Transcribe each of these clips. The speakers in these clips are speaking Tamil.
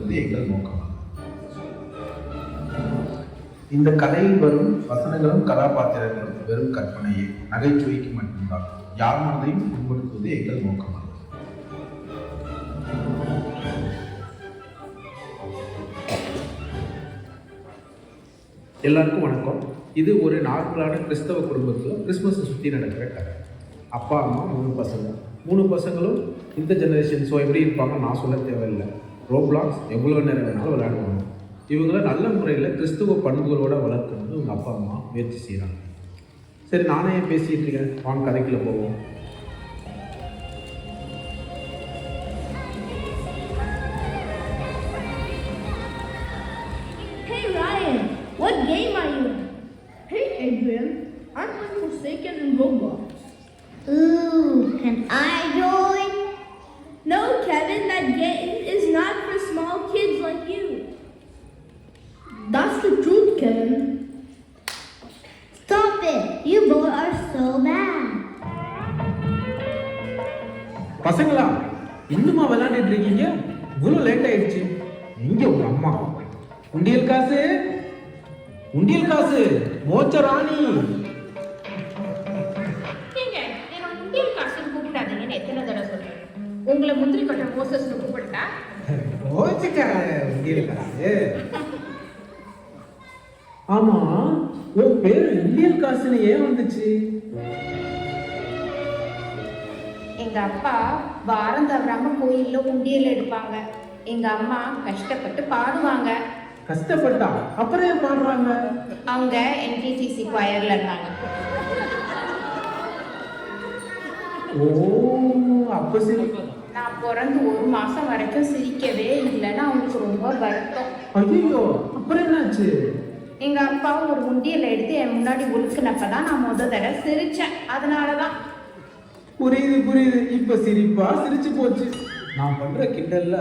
புண்படுத்துவது எங்கள் நோக்கமாகும். இந்த கதையில் வரும் வசனங்களும் கதாபாத்திரங்களும் வெறும் கற்பனையே, நகைச்சுவைக்கு மட்டும்தான். யார் மனதையும் புண்படுத்துவது எங்கள் நோக்கமாகும். எல்லாருக்கும் வணக்கம். இது ஒரு நார்மலான கிறிஸ்தவ குடும்பத்தில் கிறிஸ்மஸை சுற்றி நடக்கிற கதை. அப்பா அம்மா 3 பசங்க. 3 பசங்களும் இந்த ஜெனரேஷன். ஸோ எப்படி இருப்பாங்க நான் சொல்ல தேவையில்லை. ரோப்ளாக்ஸ் எவ்வளோ நேரம் வேணாலும் விளையாடுவாங்க. இவங்கள நல்ல முறையில் கிறிஸ்துவ பண்புகளோடு வளர்க்கணும்னு இவங்க அப்பா அம்மா முயற்சி செய்கிறாங்க. சரி, நானே பேசிகிட்டு இருக்கேன், வாங்க கதைக்குள்ள போவோம். Hey Ryan, what game are you in? Hey Adrian, I'm playing Forsaken in Roblox. Ooh, can I join? No, Kevin, that game is not for small kids like you. That's the truth, Kevin. Stop it! You both are so bad. பசங்களா, இன்னுமா விளையாண்டுட்டு இருக்கீங்க? இவ்வளோ லேட் ஆயிடுச்சு. எங்க உங்க அம்மா? உண்டியல் காசு, உண்டியல் காசு, மோச்ச ராணி. நீங்க என்ன உண்டியல் காசுன்னு கூப்பிடாதீங்கன்னு எத்தனை தடவை சொல்றேன்? உங்களை முந்திரி கொட்டை மோசஸ்னு கூப்பிட்டா உண்டியல் காசு. ஆமா, உன் பேரு உண்டியல் காசுன்னு ஏன் வந்துச்சு? எங்க அப்பா வாரம் தவறாம கோயில்ல உண்டியல் எடுப்பாங்க. எங்க அம்மா கஷ்டப்பட்டு பாடுவாங்க. கஷ்டப்பட்டா அப்புறம் ஏன் பாடுறாங்க? அவங்க என்டிடிசி குயர்ல இருந்தாங்க. ஓ, அப்ப சரி. நான் பிறந்து 1 மாசம் வரைக்கும் சிரிக்கவே இல்லைன்னு அவங்களுக்கு ரொம்ப வருத்தம். ஐயோ, அப்புறம் என்னாச்சு? எங்க அப்பா ஒரு உண்டியல் எடுத்து என் முன்னாடி ஒழுக்குனப்பதான் நான் தடவை சிரிச்சேன். அதனாலதான். புரியுது. இப்ப சிரிப்பா சிரிச்சு போச்சு. நான் பண்ற கிண்டல்ல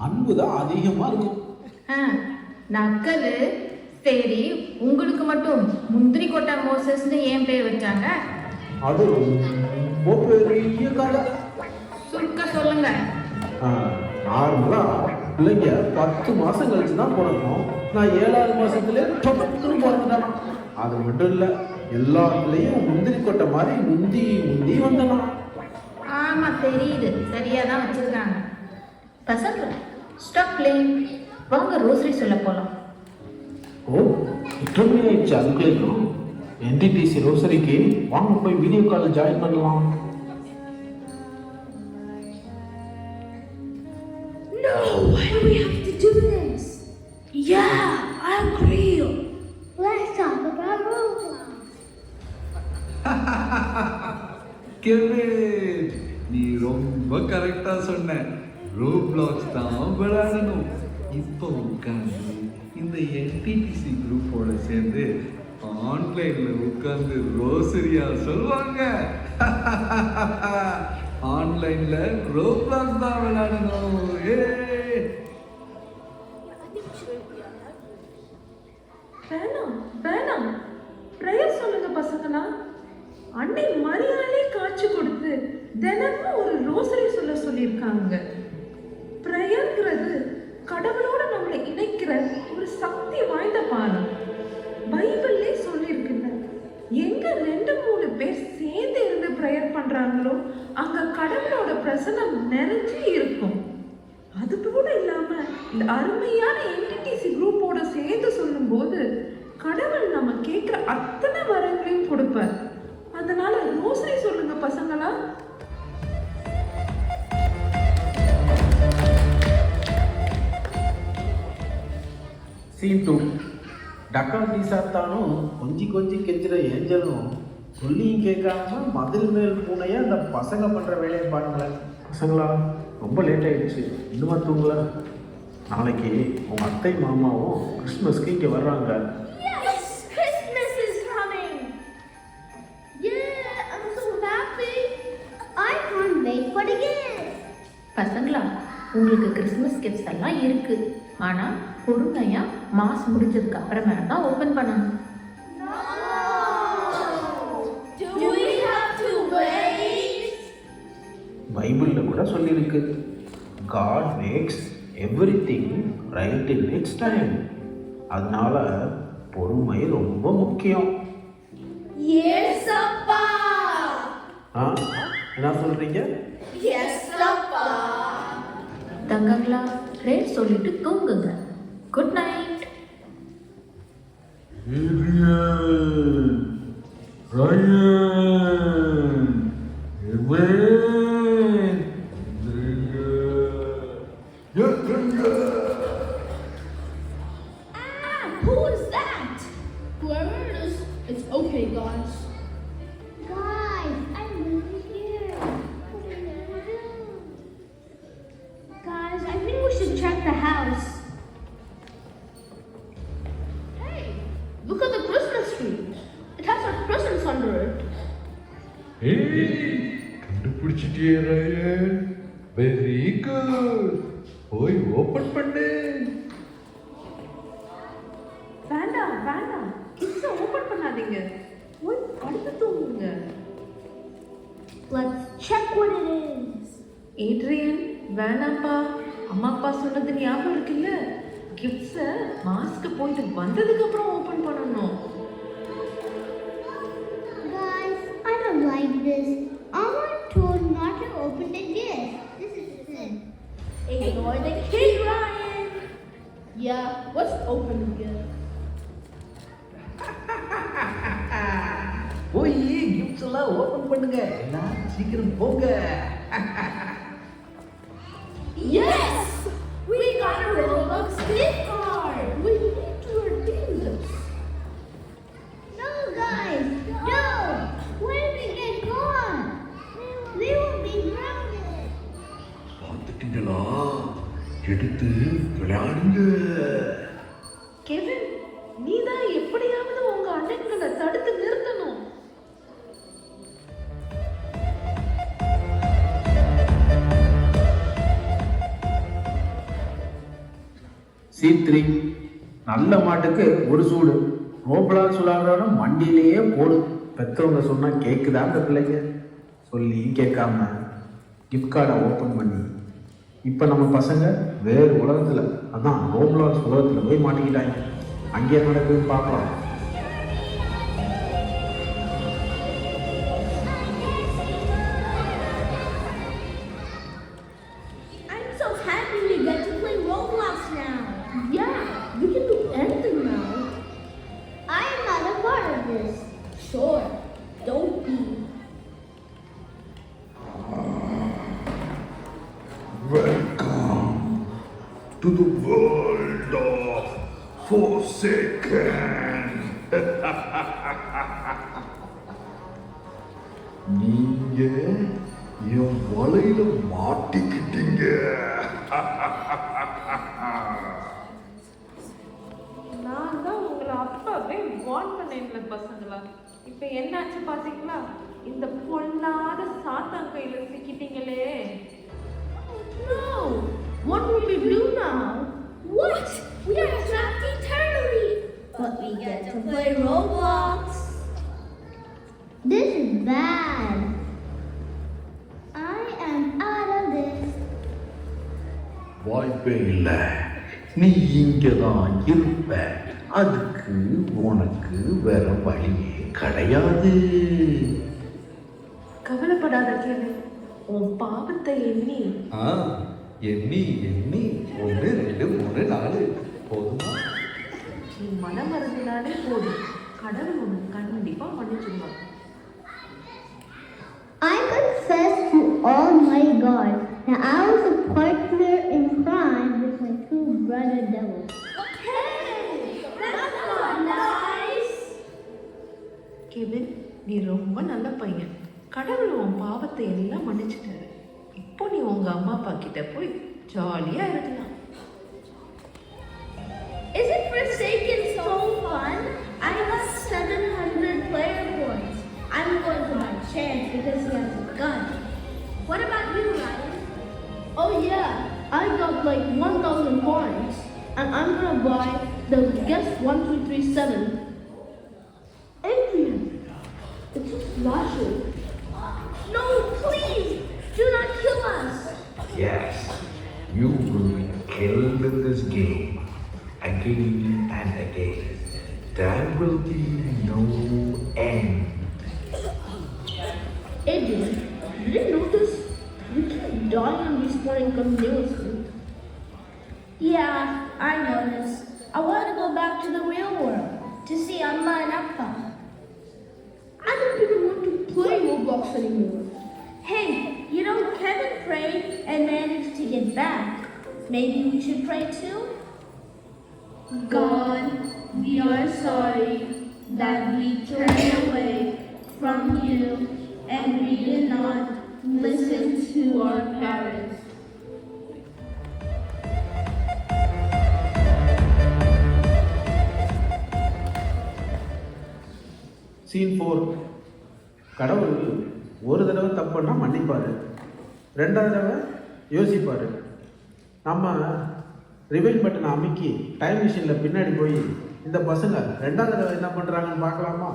அன்புதான் அதிகமா இருக்கும். நக்கலு. சரி, உங்களுக்கு மட்டும் முந்திரி கொட்டை மோசஸ்னு ஏன் பேர் வச்சாங்க? அது ரொம்ப பெரிய கதை. சுருக்க சொல்லுங்க. நார்மலா பிள்ளைங்க 10 மாசம் கழிச்சு தான் பிறக்கணும். நான் 7வது மாசத்துல டொக்குன்னு பிறந்துட்டேன். அது மட்டும் இல்ல, எல்லா பிள்ளையும் முந்திரி கொட்டை மாதிரி முந்தி வந்தலாம். ஆமா, தெரியுது. சரியா தான் வச்சிருக்காங்க. பசங்க ஸ்டாப் பிளேயிங். வாங்க ரோசரி சொல்ல போலாம். ஓ, இத்தனை ஆயிடுச்சு. அதுக்குள்ளேயும் என்டிடிசி ரோசரிக்கு வாங்க போய் வீடியோ காலில் ஜாயின் பண்ணலாம். No, why do we have to do this? Yeah, I agree. Let's talk about Roblox. Kevin, நீ ரொம்ப கரெக்டா சொன்ன. ரோப்ளாக்ஸ் தான் விளையாடணும். இப்போ உட்காந்து இந்த என்டிடிசி குரூப்போட சேர்ந்து ஆன்லைன்ல உட்காந்து ரோசரியா சொல்லுவாங்க. ஆன்லைன்ல ரோப்ளாக்ஸ் தான் விளையாடணும். வேணாம் பிரேயர் சொல்லுங்க பசங்களா. அன்னை மரியாதை காட்சி கொடுத்து தினமும் ஒரு ரோசரி சொல்ல சொல்லியிருக்காங்க. பிரேயர்ங்கிறது கடவுளோட நம்மளை இணைக்கிற ஒரு சக்தி வாய்ந்த பாலம். பைபிள்லே சொல்லியிருக்குல்ல, எங்க 2-3 பேர் சேர்ந்து இருந்து பிரேயர் பண்றாங்களோ அங்க கடவுளோட பிரசன்னம் நிறைஞ்சு இருக்கும். அது கூட இல்லாம இந்த அருமையான என்டிடிசி குரூப்போட சேர்ந்து சொல்லும் போது கடவுள் நம்ம கேட்கிற அத்தனை வரங்களையும் கொடுப்பார். அதனால ரோசரி சொல்லுங்க பசங்களா. சீன் 2. டக்காட்டி சாத்தானும் கொஞ்சி கெஞ்சுற ஏஞ்சலும் சொல்லியும் கேட்காம மதில் மேல் பூனையா அந்த பசங்க பண்ற வேலையை பாருங்களேன். பசங்களா, ரொம்ப லேட் ஆயிடுச்சு, இன்னுமா தூங்கல? நாளைக்கு உங்க அத்தை மாமாவும் கிறிஸ்மஸ்க்கு இங்கே வர்றாங்க. Yes, Christmas is coming. Yeah, I'm so happy. I can't wait for the gift. பசங்களா, உங்களுக்கு கிறிஸ்மஸ் கிஃப்ட்ஸ் எல்லாம் இருக்கு. ஆனா பொறுமையா மாஸ் முடிஞ்சதுக்கு அப்புறமே தான் ஓபன் பண்ணணும். Do we have to wait? பைபிளில் கூட சொல்லியிருக்கு, God waits everything right in it's time. அதனால பொறுமை ரொம்ப முக்கியம். Yes, Appa. ஆ, என்ன சொல்றீங்க? Yes, Appa. தங்கங்களா, ப்ரேயர் சொல்லிட்டு தூங்குங்க. Good night. Who is that? Whoever it is, it's okay, guys. Guys, I'm really here. What are we gonna do? Guys, I think we should check the house. Hey, look at the Christmas tree. It has our presents under it. கண்டுபிடிச்சிட்டியே ராயன், வெரி குட். போய் ஓபன் பண்ணு. வேண்டாம் வேண்டாம், கிட்ஸை ஓப்பன் பண்ணாதீங்க. போய் படுத்து தூங்குங்க. Let's check what it is. Adrian, வேணாம்ப்பா. அம்மா அப்பா சொன்னது ஞாபகம் இருக்குல்ல, கிஃப்ட்ஸை மாஸ்க் போயிட்டு வந்ததுக்கு அப்புறம் ஓப்பன் பண்ணணும். Guys, I don't like this. Amma told not to open the gift. This is sin. Ignore the kid, Ryan. Yeah, let's open the gift. போய் கிஃப்ட்ஸ் எல்லாம் ஓபன் பண்ணுங்க. எல்லாரும் சீக்கிரம் போங்க. Yes! We got a Roblox gift card! We need to redeem this. No, guys, no. Where did we get gone? We will be grounded. பார்த்துட்டீங்களா? எடுத்து விளையாடுங்க. கெவின், நீ தான் எப்படியாவது உங்க அண்ணன்களை தடுத்து நிறுத்தணும். C3 நல்ல மாட்டுக்கு ஒரு சூடு. ரோப்ளாக்ஸ் விளாடுறோன்னா மண்டியிலேயே போடு. பெற்றவங்க சொன்னால் கேட்குதா அந்த பிள்ளைங்க? சொல்லி கேட்காம கிஃப்ட் கார்டை ஓப்பன் பண்ணி இப்போ நம்ம பசங்க வேறு உலகத்தில், அதான் ரோப்ளாக்ஸ் உலகத்தில் போய் மாட்டிக்கிட்டாங்க. அங்கேயே நடக்குதுன்னு பார்க்கலாம். I'm so happy we get to play Roblox now. Yeah, we can do anything now. I am not a part of this. Sure, don't be. Welcome to the world of Forsaken. நீங்க என் வலையில மாட்டிக்கிட்டீங்க. நான் தான் உங்களை அப்பவே வார்ன் பண்ணேன்ல பசங்களா. இப்போ என்னாச்சு பாத்தீங்களா? இந்த பொல்லாத சாத்தான் கையில சிக்கிட்டீங்களே. No! What will we do now? What? We are trapped eternally. But we get to play Roblox. This is bad. I am out of this. வாய்ப்பே இல்லை. நீ இங்கதான் இருப்ப. அதுக்கு உனக்கு வேற வழியே கிடையாது. கவலைப்படாத கேளு, உன் பாவத்தை எண்ணி எண்ணி 1 2 3 4 போதுமா? நீ மனம் மறந்தினாலே போதும், கடவுள் உனக்கு கண்டிப்பா மன்னிச்சிடுவார். I confess to Almighty God that I was a partner in crime with my two brother devils. Hey! That's not nice! Kevin, நீ ரொம்ப நல்ல பையன். கடவுள் உன் பாவத்தை எல்லாம் மன்னிச்சிட்டாரு. இப்போ நீ உங்க அம்மா அப்பா கிட்ட போய் ஜாலியா இருக்கலாம். Isn't Forsaken so fun? I have 700 player points. I'm going to my chance because he has a gun. What about you, Ryan? Oh yeah, I got like 1,000 points. And I'm gonna buy the Guess 1237. Adrian, it's a slasher. No, please! Do not kill us! Yes, you will be killed this game again and again. There will be no end. Adrian, did you notice we keep dying and respawning continuously? Yeah, I noticed. I want to go back to the real world to see Amma and Appa. I don't even want to play Roblox anymore. Hey, you know Kevin prayed and managed to get back. Maybe we should pray too? God, we are sorry that we turned away from you and we did not listen to our parents. Scene 4. கடவுள் ஒரு தடவை தப்பு பண்ணால் மன்னிப்பார், ரெண்டாவது தடவை யோசிப்பார். நம்ம ரிவைண்ட் பட்டனை அமைக்கி டைம் மிஷினில் பின்னாடி போய் இந்த பசங்க ரெண்டாவது தடவை என்ன பண்ணுறாங்கன்னு பார்க்கலாமா?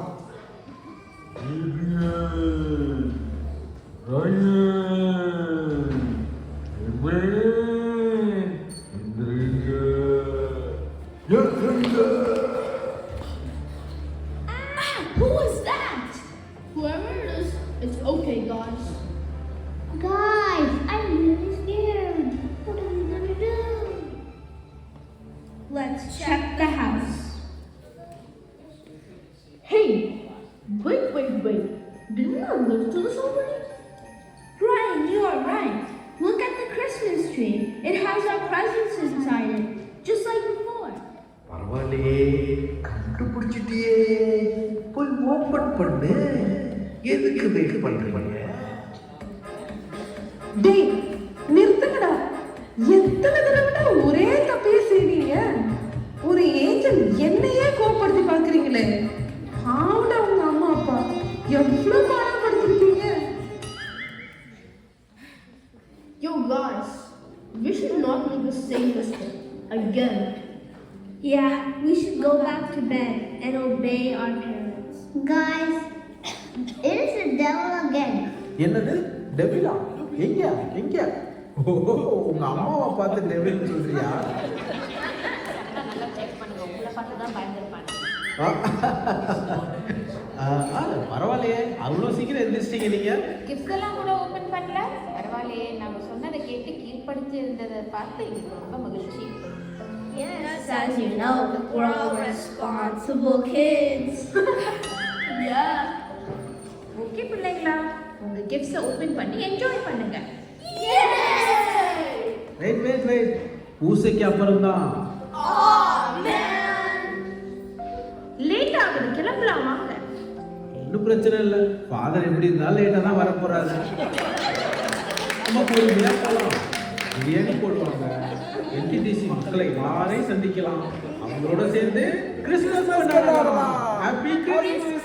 Who was that? Whoever it is, it's okay, guys. Guys, I'm really scared. What are we gonna do? Let's check the house. Hey, wait. Didn't I live to this already? Brian, you are right. Look at the Christmas tree. It has our presents inside it, just like before. பரவாயில்லையே, கண்டுபிடிச்சிட்டியே. போய் ஓப்பன் பண்ணு. எதுக்கு வெயிட் பண்றீங்க? டேய் நிறுத்துங்கடா. எத்தனை தடவைடா ஒரே தப்பையே செய்வீங்க? ஒரு ஏஞ்சல் என்னையே கோபப்படுத்தி பார்க்குறீங்களே. ஆவுடா உங்க அம்மா அப்பா எவ்வளோ பாடப்படுத்திருக்கீங்க. Yo, guys, we should not make the same mistake again. Yeah, we should go back to bed and obey our parents. Guys, it is the devil again. என்னது டெவிலா? எங்க? ஓ, உங்க அம்மாவை பார்த்து டெவில்னு சொல்றியா? நல்லா செக் பண்ணுங்க, உங்களை பார்த்து தான் பயந்துருப்பாங்க. பரவாயில்லையே, அவ்வளோ சீக்கிரம் எந்திரிச்சிட்டீங்க நீங்க. கிஃப்ட்ஸ் எல்லாம் கூட ஓப்பன் பண்ணல. பரவாயில்லையே, நம்ம சொன்னதை கேட்டு கீழ்ப்படுத்தி இருந்ததை பார்த்து எனக்கு ரொம்ப மகிழ்ச்சி. Yes, as you know, we're all responsible kids. Yeah. Okay பிள்ளைங்களா, உங்க கிஃப்ட்ஸை ஓப்பன் பண்ணி என்ஜாய் பண்ணுங்க. Yay! வெயிட், பூசைக்கு அப்புறம் தான். லேட் ஆகுது, கிளம்பலாம் வாங்க. ஒன்றும் பிரச்சனை இல்லை, ஃபாதர் எப்படி இருந்தாலும் லேட்டாக தான் வர போறாரு. நம்ம பொறுமையாக போகலாம். பிரியாணி போடுவாங்க, என்டிடிசி மக்களை எல்லாரையும் சந்திக்கலாம், அவங்களோட சேர்ந்து கிறிஸ்துமஸ் கொண்டாடலாம். Happy Christmas.